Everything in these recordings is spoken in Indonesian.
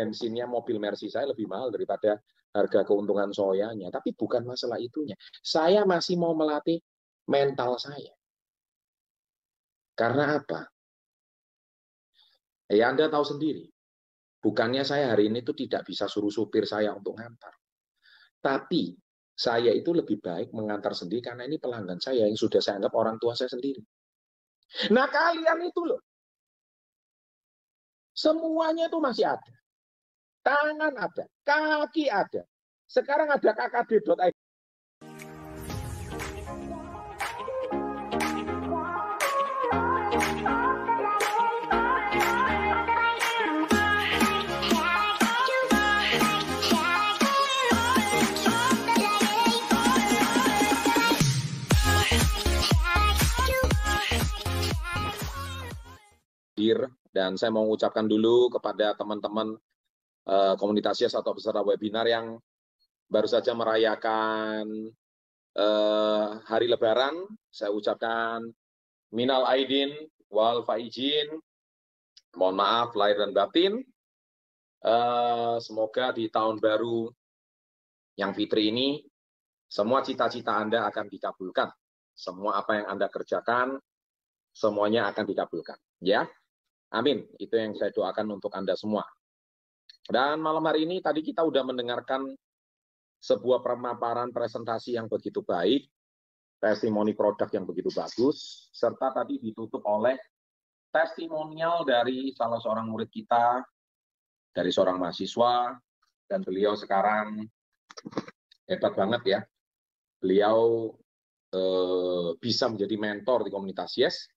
bensinnya mobil Mercy saya lebih mahal daripada harga keuntungan soyanya. Tapi bukan masalah itunya. Saya masih mau melatih mental saya. Karena apa? Ya Anda tahu sendiri. Bukannya saya hari ini tuh tidak bisa suruh supir saya untuk ngantar. Tapi saya itu lebih baik mengantar sendiri karena ini pelanggan saya yang sudah saya anggap orang tua saya sendiri. Nah kalian itu loh, semuanya itu masih ada. Tangan ada, kaki ada. Sekarang ada kkd.id. Dan saya mau mengucapkan dulu kepada teman-teman komunitas Yes atau peserta webinar yang baru saja merayakan hari Lebaran. Saya ucapkan minal aidin wal faizin, mohon maaf lahir dan batin. Semoga di tahun baru yang fitri ini semua cita-cita Anda akan dikabulkan. Semua apa yang Anda kerjakan semuanya akan dikabulkan, ya. Amin. Itu yang saya doakan untuk Anda semua. Dan malam hari ini tadi kita sudah mendengarkan sebuah pemaparan presentasi yang begitu baik, testimoni produk yang begitu bagus, serta tadi ditutup oleh testimonial dari salah seorang murid kita, dari seorang mahasiswa, dan beliau sekarang hebat banget ya. Beliau bisa menjadi mentor di komunitas Yes,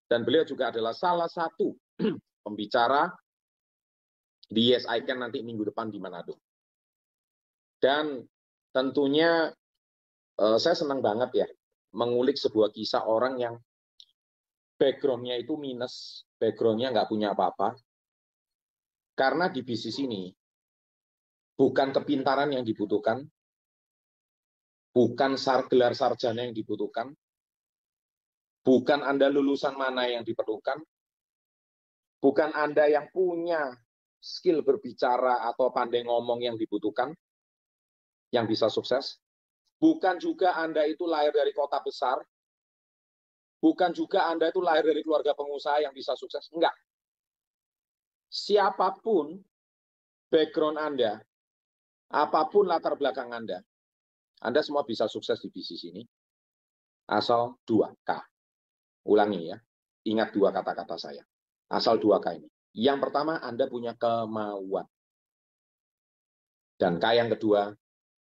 dan beliau juga adalah salah satu pembicara di Yes I Can nanti minggu depan di Manado. Dan tentunya saya senang banget ya mengulik sebuah kisah orang yang background-nya itu minus, background-nya nggak punya apa-apa. Karena di bisnis ini bukan kepintaran yang dibutuhkan, bukan gelar sarjana yang dibutuhkan, bukan Anda lulusan mana yang diperlukan, bukan Anda yang punya skill berbicara atau pandai ngomong yang dibutuhkan, yang bisa sukses. Bukan juga Anda itu lahir dari kota besar, bukan juga Anda itu lahir dari keluarga pengusaha yang bisa sukses. Enggak. Siapapun background Anda, apapun latar belakang Anda semua bisa sukses di bisnis ini. Asal 2K. Ulangi ya, ingat 2 kata-kata saya. Asal 2K ini. Yang pertama, Anda punya kemauan. Dan K yang kedua,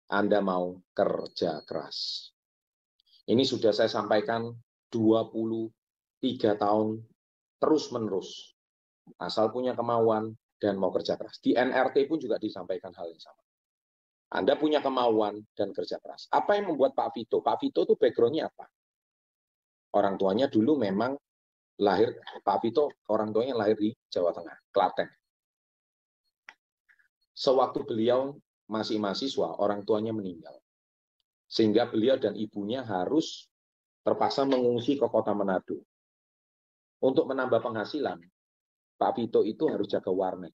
Anda mau kerja keras. Ini sudah saya sampaikan 23 tahun terus-menerus. Asal punya kemauan dan mau kerja keras. Di NRT pun juga disampaikan hal yang sama. Anda punya kemauan dan kerja keras. Apa yang membuat Pak Vito? Pak Vito itu background-nya apa? Orang tuanya dulu memang lahir, Pak Vito orang tuanya lahir di Jawa Tengah, Klaten. Sewaktu beliau masih mahasiswa, orang tuanya meninggal. Sehingga beliau dan ibunya harus terpaksa mengungsi ke kota Manado. Untuk menambah penghasilan, Pak Vito itu harus jaga warnet.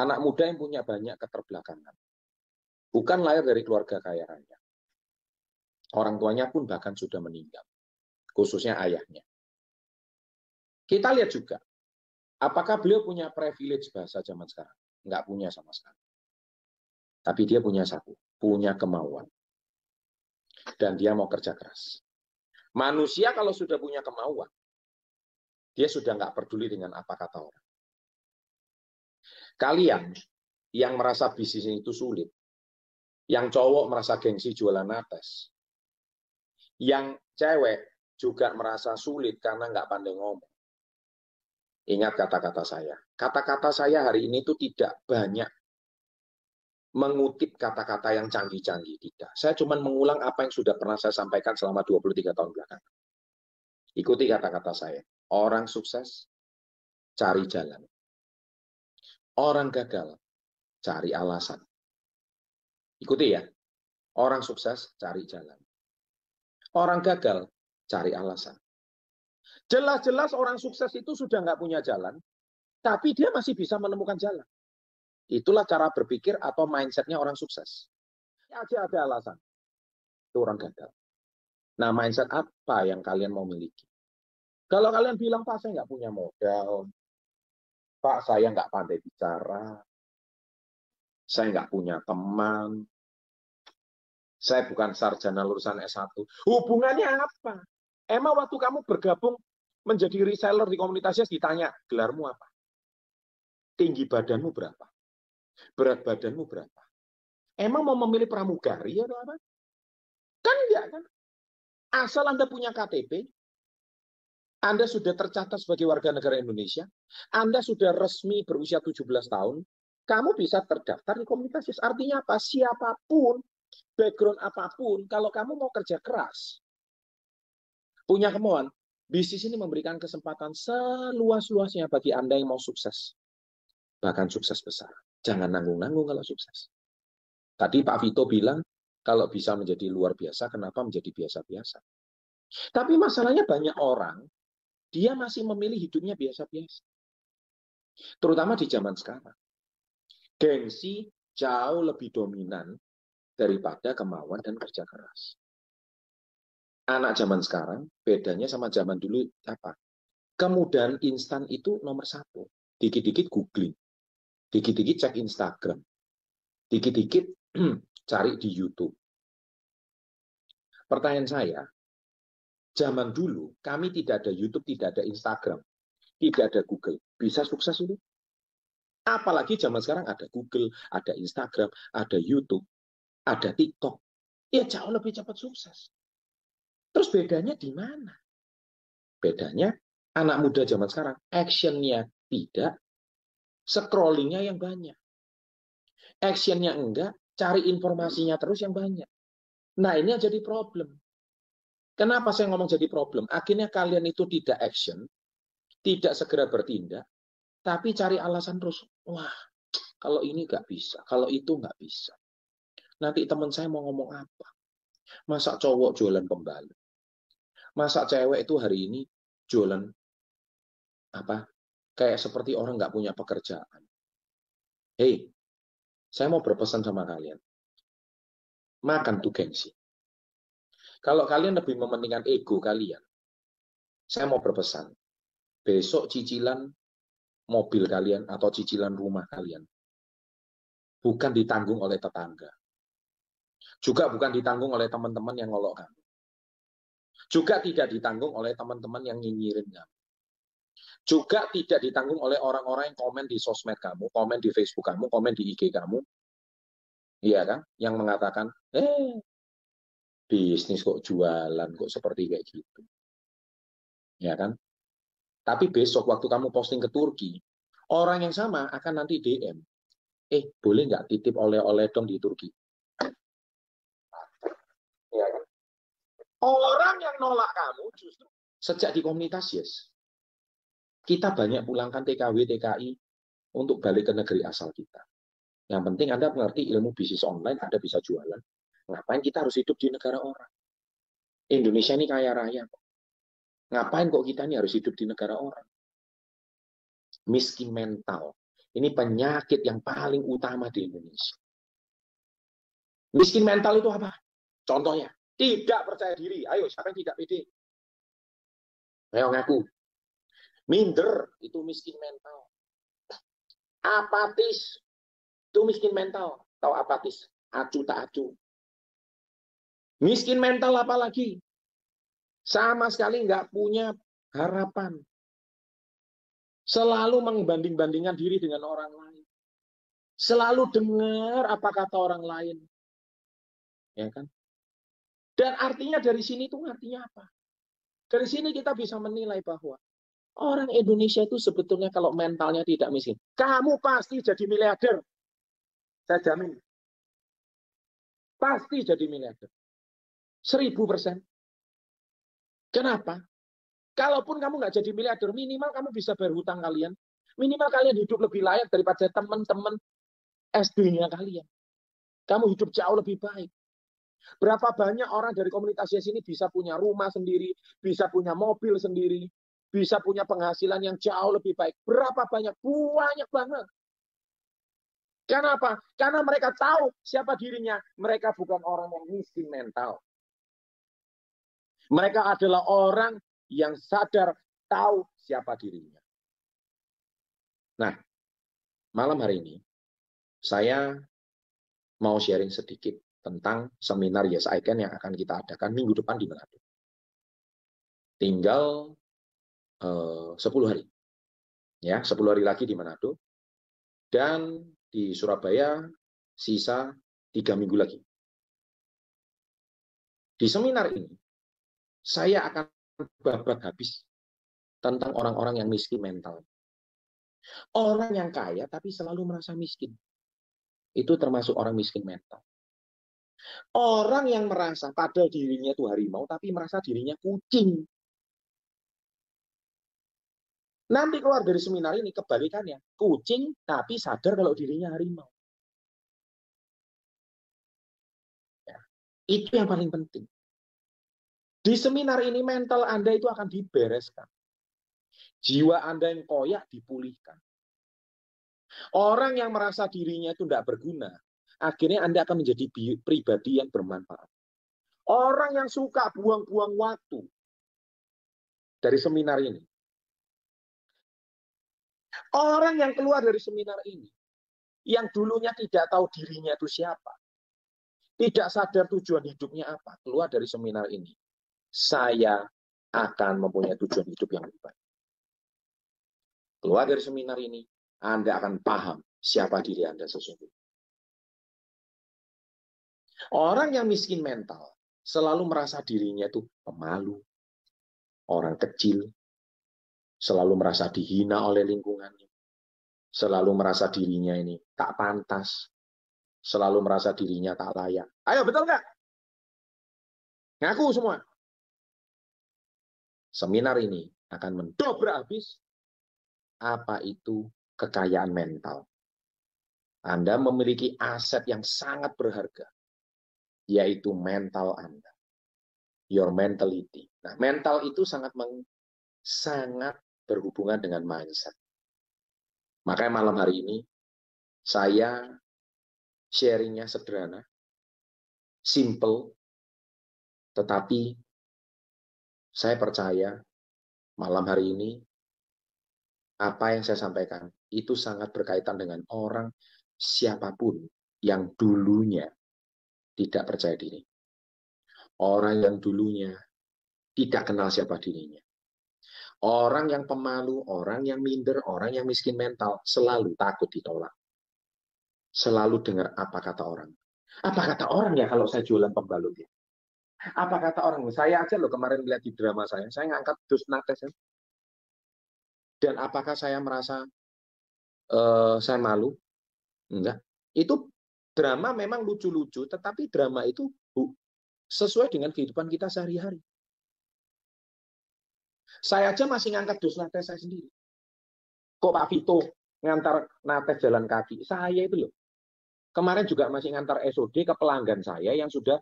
Anak muda yang punya banyak keterbelakangan. Bukan lahir dari keluarga kaya raya. Orang tuanya pun bahkan sudah meninggal. Khususnya ayahnya. Kita lihat juga, apakah beliau punya privilege bahasa zaman sekarang? Enggak punya sama sekali. Tapi dia punya satu, punya kemauan. Dan dia mau kerja keras. Manusia kalau sudah punya kemauan, dia sudah nggak peduli dengan apa kata orang. Kalian yang merasa bisnis itu sulit, yang cowok merasa gengsi jualan atas, yang cewek juga merasa sulit karena nggak pandai ngomong. Ingat kata-kata saya. Kata-kata saya hari ini itu tidak banyak mengutip kata-kata yang canggih-canggih. Tidak. Saya cuma mengulang apa yang sudah pernah saya sampaikan selama 23 tahun belakangan. Ikuti kata-kata saya. Orang sukses, cari jalan. Orang gagal, cari alasan. Ikuti ya. Orang sukses, cari jalan. Orang gagal, cari alasan. Jelas-jelas orang sukses itu sudah nggak punya jalan, tapi dia masih bisa menemukan jalan. Itulah cara berpikir atau mindsetnya orang sukses. Aja ada alasan. Itu orang gagal. Nah, mindset apa yang kalian mau miliki? Kalau kalian bilang, Pak, saya nggak punya modal. Pak, saya nggak pandai bicara. Saya nggak punya teman. Saya bukan sarjana lulusan S1. Hubungannya apa? Emang waktu kamu bergabung menjadi reseller di komunitasnya ditanya, gelarmu apa? Tinggi badanmu berapa? Berat badanmu berapa? Emang mau memilih pramugari atau apa? Kan enggak kan? Asal Anda punya KTP, Anda sudah tercatat sebagai warga negara Indonesia, Anda sudah resmi berusia 17 tahun, kamu bisa terdaftar di komunitas. Artinya apa? Siapapun, background apapun, kalau kamu mau kerja keras, punya kemauan, bisnis ini memberikan kesempatan seluas-luasnya bagi Anda yang mau sukses. Bahkan sukses besar. Jangan nanggung-nanggung kalau sukses. Tadi Pak Vito bilang, kalau bisa menjadi luar biasa, kenapa menjadi biasa-biasa? Tapi masalahnya banyak orang, dia masih memilih hidupnya biasa-biasa. Terutama di zaman sekarang. Gengsi jauh lebih dominan daripada kemauan dan kerja keras. Anak zaman sekarang, bedanya sama zaman dulu apa? Kemudahan instan itu nomor satu. Dikit-dikit googling. Dikit-dikit cek Instagram. Dikit-dikit cari di YouTube. Pertanyaan saya, zaman dulu kami tidak ada YouTube, tidak ada Instagram, tidak ada Google. Bisa sukses itu? Apalagi zaman sekarang ada Google, ada Instagram, ada YouTube, ada TikTok. Ya jauh lebih cepat sukses. Terus bedanya di mana? Bedanya anak muda zaman sekarang, actionnya tidak, scrollingnya yang banyak. Actionnya enggak, cari informasinya terus yang banyak. Nah ini yang jadi problem. Kenapa saya ngomong jadi problem? Akhirnya kalian itu tidak action, tidak segera bertindak, tapi cari alasan terus. Wah, kalau ini nggak bisa, kalau itu nggak bisa. Nanti teman saya mau ngomong apa? Masa cowok jualan pembalut? Masa cewek itu hari ini jualan apa? Kayak seperti orang nggak punya pekerjaan. Hei, saya mau berpesan sama kalian. Makan tuh gengsi. Kalau kalian lebih mementingkan ego kalian, saya mau berpesan. Besok cicilan mobil kalian atau cicilan rumah kalian bukan ditanggung oleh tetangga. Juga bukan ditanggung oleh teman-teman yang ngolok kamu. Juga tidak ditanggung oleh teman-teman yang nyinyirin kamu. Juga tidak ditanggung oleh orang-orang yang komen di sosmed kamu, komen di Facebook kamu, komen di IG kamu. Iya kan? Yang mengatakan, bisnis kok jualan, kok seperti kayak gitu. Ya kan? Tapi besok waktu kamu posting ke Turki, orang yang sama akan nanti DM. Boleh nggak titip oleh-oleh dong di Turki? Ya kan? Orang yang nolak kamu justru sejak di komunitas yes. Kita banyak pulangkan TKW, TKI untuk balik ke negeri asal kita. Yang penting Anda mengerti ilmu bisnis online, Anda bisa jualan. Ngapain kita harus hidup di negara orang? Indonesia ini kaya raya. Ngapain kok kita ini harus hidup di negara orang? Miskin mental. Ini penyakit yang paling utama di Indonesia. Miskin mental itu apa? Contohnya, tidak percaya diri. Ayo, siapa yang tidak pede? Ayo ngaku. Minder, itu miskin mental. Apatis, itu miskin mental. Tahu apatis? Acu tak acu. Miskin mental apa lagi? Sama sekali nggak punya harapan. Selalu membanding-bandingkan diri dengan orang lain. Selalu dengar apa kata orang lain. Ya kan? Dan artinya dari sini itu artinya apa? Dari sini kita bisa menilai bahwa orang Indonesia itu sebetulnya kalau mentalnya tidak miskin, kamu pasti jadi miliarder. Saya jamin. Pasti jadi miliarder. 1000%. Kenapa? Kalaupun kamu nggak jadi miliarder, minimal kamu bisa bayar hutang kalian. Minimal kalian hidup lebih layak daripada teman-teman SD-nya kalian. Kamu hidup jauh lebih baik. Berapa banyak orang dari komunitas ini bisa punya rumah sendiri, bisa punya mobil sendiri, bisa punya penghasilan yang jauh lebih baik. Berapa banyak? Banyak banget. Karena apa? Karena mereka tahu siapa dirinya. Mereka bukan orang yang miskin mental. Mereka adalah orang yang sadar tahu siapa dirinya. Nah, malam hari ini saya mau sharing sedikit tentang seminar Yes I Can yang akan kita adakan minggu depan di Manado. Tinggal 10 hari. Ya, 10 hari lagi di Manado. Dan di Surabaya sisa 3 minggu lagi. Di seminar ini, saya akan babat habis tentang orang-orang yang miskin mental. Orang yang kaya tapi selalu merasa miskin. Itu termasuk orang miskin mental. Orang yang merasa padahal dirinya itu harimau tapi merasa dirinya kucing. Nanti keluar dari seminar ini kebalikannya. Kucing tapi sadar kalau dirinya harimau. Ya. Itu yang paling penting. Di seminar ini mental Anda itu akan dibereskan. Jiwa Anda yang koyak dipulihkan. Orang yang merasa dirinya itu tidak berguna, akhirnya Anda akan menjadi pribadi yang bermanfaat. Orang yang suka buang-buang waktu dari seminar ini. Orang yang keluar dari seminar ini, yang dulunya tidak tahu dirinya itu siapa, tidak sadar tujuan hidupnya apa, keluar dari seminar ini, saya akan mempunyai tujuan hidup yang lebih baik. Keluar dari seminar ini, Anda akan paham siapa diri Anda sesungguhnya. Orang yang miskin mental selalu merasa dirinya itu pemalu, orang kecil, selalu merasa dihina oleh lingkungannya, selalu merasa dirinya ini tak pantas, selalu merasa dirinya tak layak. Ayo, betul nggak? Ngaku semua. Seminar ini akan mendobrak habis apa itu kekayaan mental. Anda memiliki aset yang sangat berharga, yaitu mental Anda. Your mentality. Nah, mental itu sangat berhubungan dengan mindset. Makanya malam hari ini saya sharingnya sederhana, simple, tetapi saya percaya malam hari ini apa yang saya sampaikan itu sangat berkaitan dengan orang siapapun yang dulunya tidak percaya diri. Orang yang dulunya tidak kenal siapa dirinya. Orang yang pemalu, orang yang minder, orang yang miskin mental selalu takut ditolak. Selalu dengar apa kata orang. Apa kata orang ya kalau saya jualan pembalut ya? Apa kata orang? Saya aja loh kemarin lihat di drama saya ngangkat dus nates. Dan apakah saya merasa saya malu? Enggak. Itu drama memang lucu-lucu, tetapi drama itu sesuai dengan kehidupan kita sehari-hari. Saya aja masih ngangkat dus nates saya sendiri. Kok Pak Vito ngantar nates jalan kaki? Saya itu loh. Kemarin juga masih ngantar SOD ke pelanggan saya yang sudah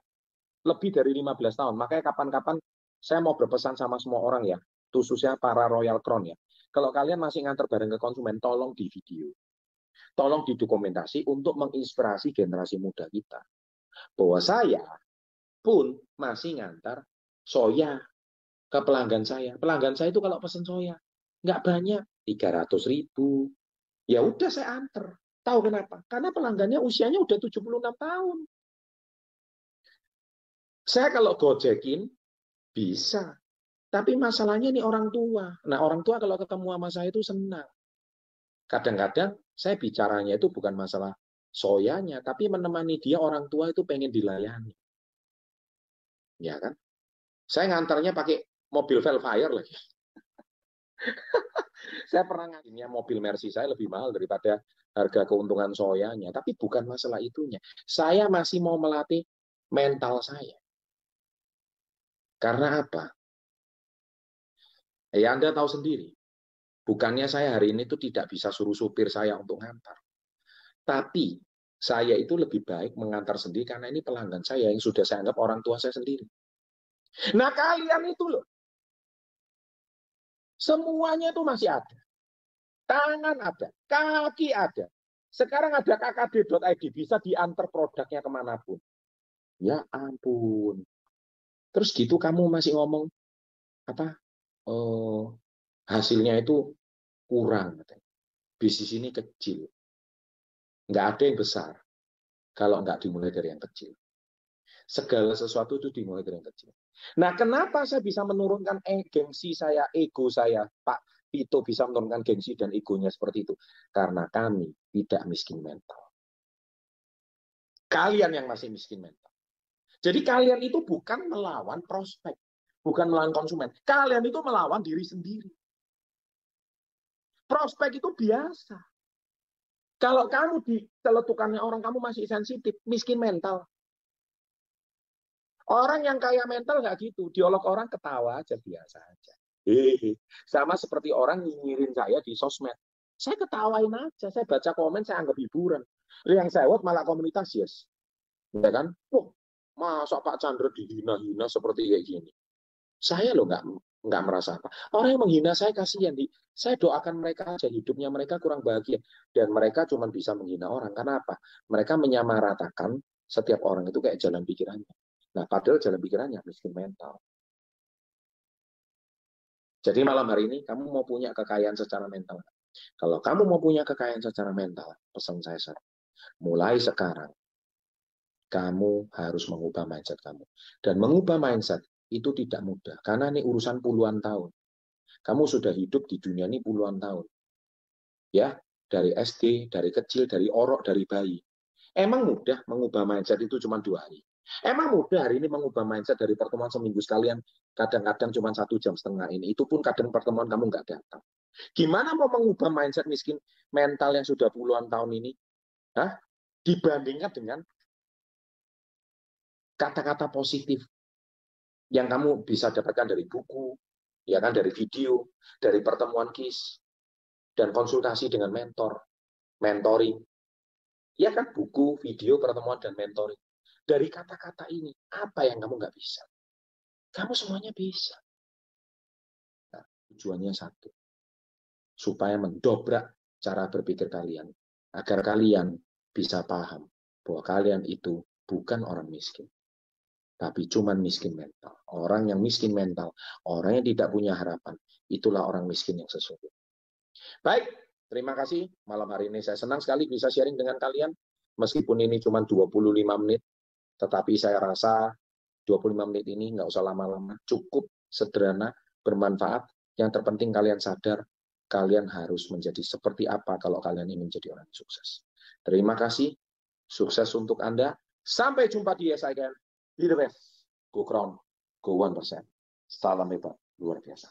lebih dari 15 tahun. Makanya kapan-kapan saya mau berpesan sama semua orang ya, khususnya para Royal Crown ya. Kalau kalian masih ngantar barang ke konsumen, tolong di video. Tolong didokumentasi untuk menginspirasi generasi muda kita. Bahwa saya pun masih ngantar soya ke pelanggan saya. Pelanggan saya itu kalau pesen soya, nggak banyak, 300.000. Ya udah saya antar. Tahu kenapa? Karena pelanggannya usianya udah 76 tahun. Saya kalau gojekin, bisa. Tapi masalahnya ini orang tua. Nah, orang tua kalau ketemu sama saya itu senang. Kadang-kadang saya bicaranya itu bukan masalah soyanya, tapi menemani dia orang tua itu pengen dilayani. Ya kan? Saya ngantarnya pakai mobil Velfire lagi. Saya pernah ngantarnya mobil Mercy saya lebih mahal daripada harga keuntungan soyanya. Tapi bukan masalah itunya. Saya masih mau melatih mental saya. Karena apa? Ya Anda tahu sendiri. Bukannya saya hari ini tuh tidak bisa suruh supir saya untuk ngantar. Tapi saya itu lebih baik mengantar sendiri karena ini pelanggan saya yang sudah saya anggap orang tua saya sendiri. Nah kalian itu loh, semuanya itu masih ada. Tangan ada, kaki ada. Sekarang ada kkd.id, bisa diantar produknya kemanapun. Ya ampun. Terus gitu kamu masih ngomong apa? Hasilnya itu kurang. Bisnis ini kecil. Nggak ada yang besar kalau nggak dimulai dari yang kecil. Segala sesuatu itu dimulai dari yang kecil. Nah, kenapa saya bisa menurunkan gengsi saya, ego saya, Pak Vito bisa menurunkan gengsi dan egonya seperti itu? Karena kami tidak miskin mental. Kalian yang masih miskin mental. Jadi kalian itu bukan melawan prospek, bukan melawan konsumen. Kalian itu melawan diri sendiri. Prospek itu biasa. Kalau kamu di celetukannya orang, kamu masih sensitif, miskin mental. Orang yang kaya mental nggak gitu, diolok orang ketawa aja, biasa aja. Sama seperti orang nyinyirin saya di sosmed. Saya ketawain aja, saya baca komen, saya anggap hiburan. Yang saya buat malah komunitas, yes. Ya kan? Masa Pak Chandra dihina-hina seperti kayak gini? Saya loh nggak merasa apa. Orang yang menghina saya kasihan. Saya doakan mereka aja, hidupnya mereka kurang bahagia. Dan mereka cuma bisa menghina orang. Karena apa? Mereka menyamaratakan setiap orang itu kayak jalan pikirannya. Nah, padahal jalan pikirannya miskin mental. Jadi malam hari ini kamu mau punya kekayaan secara mental. Kalau kamu mau punya kekayaan secara mental, pesan saya mulai sekarang kamu harus mengubah mindset kamu. Dan mengubah mindset itu tidak mudah karena ini urusan puluhan tahun. Kamu sudah hidup di dunia ini puluhan tahun. Ya, dari SD, dari kecil, dari orok, dari bayi. Emang mudah mengubah mindset itu cuma 2 hari. Emang mudah hari ini mengubah mindset dari pertemuan seminggu sekalian, kadang-kadang cuma 1,5 jam ini. Itu pun kadang pertemuan kamu nggak datang. Gimana mau mengubah mindset miskin mental yang sudah puluhan tahun ini? Hah? Dibandingkan dengan kata-kata positif yang kamu bisa dapatkan dari buku, ya kan, dari video, dari pertemuan KIS, dan konsultasi dengan mentor, mentoring. Ya kan, buku, video, pertemuan, dan mentoring. Dari kata-kata ini, apa yang kamu nggak bisa? Kamu semuanya bisa. Nah, tujuannya satu, supaya mendobrak cara berpikir kalian, agar kalian bisa paham bahwa kalian itu bukan orang miskin, tapi cuman miskin mental. Orang yang miskin mental, orang yang tidak punya harapan, itulah orang miskin yang sesungguhnya. Baik, terima kasih. Malam hari ini saya senang sekali bisa sharing dengan kalian. Meskipun ini cuma 25 menit, tetapi saya rasa 25 menit ini nggak usah lama-lama, cukup sederhana, bermanfaat. Yang terpenting kalian sadar, kalian harus menjadi seperti apa kalau kalian ingin menjadi orang sukses. Terima kasih, sukses untuk Anda. Sampai jumpa di SIGN. Be the best. Go Crown. Go 1%. Salam hebat. Luar biasa.